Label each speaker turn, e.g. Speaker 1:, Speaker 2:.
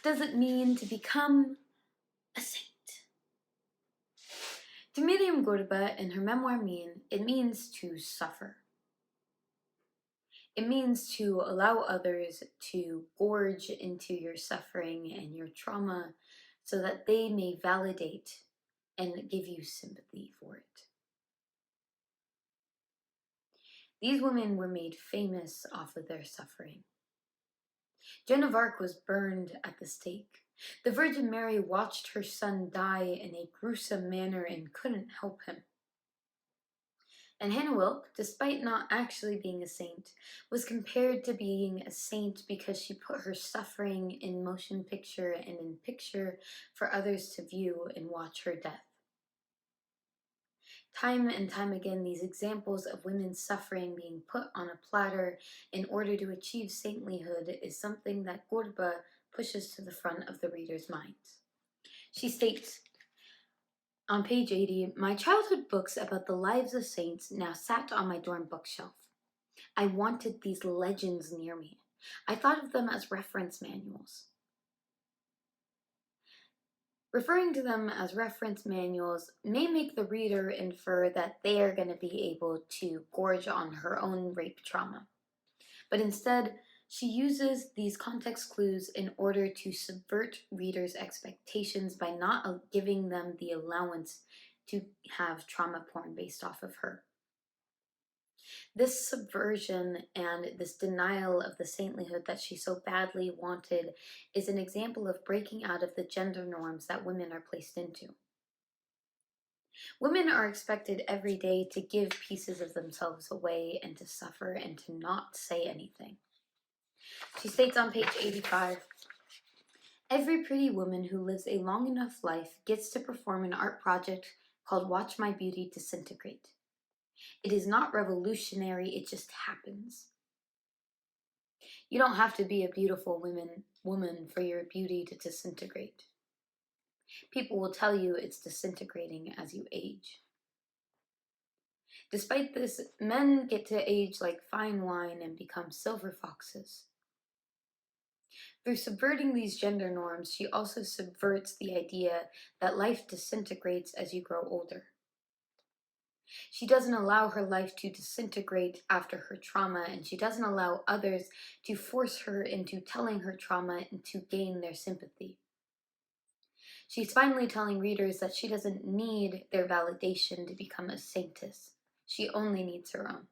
Speaker 1: does it mean to become a saint? To Miriam Gurba in her memoir Mean, it means to suffer. It means to allow others to gorge into your suffering and your trauma so that they may validate and give you sympathy for it. These women were made famous off of their suffering. Joan of Arc was burned at the stake. The Virgin Mary watched her son die in a gruesome manner and couldn't help him. And Hannah Wilke, despite not actually being a saint, was compared to being a saint because she put her suffering in motion picture and in picture for others to view and watch her death. Time and time again, these examples of women's suffering being put on a platter in order to achieve saintlyhood is something that Gurba pushes to the front of the reader's minds. She states, on page 80, my childhood books about the lives of saints now sat on my dorm bookshelf. I wanted these legends near me. I thought of them as reference manuals. Referring to them as reference manuals may make the reader infer that they are going to be able to gorge on her own rape trauma. But instead, she uses these context clues in order to subvert readers' expectations by not giving them the allowance to have trauma porn based off of her. This subversion and this denial of the saintlyhood that she so badly wanted is an example of breaking out of the gender norms that women are placed into. Women are expected every day to give pieces of themselves away and to suffer and to not say anything. She states on page 85, every pretty woman who lives a long enough life gets to perform an art project called Watch My Beauty Disintegrate. It is not revolutionary, it just happens. You don't have to be a beautiful woman for your beauty to disintegrate. People will tell you it's disintegrating as you age. Despite this, men get to age like fine wine and become silver foxes. Through subverting these gender norms, she also subverts the idea that life disintegrates as you grow older. She doesn't allow her life to disintegrate after her trauma, and she doesn't allow others to force her into telling her trauma and to gain their sympathy. She's finally telling readers that she doesn't need their validation to become a saintess. She only needs her own.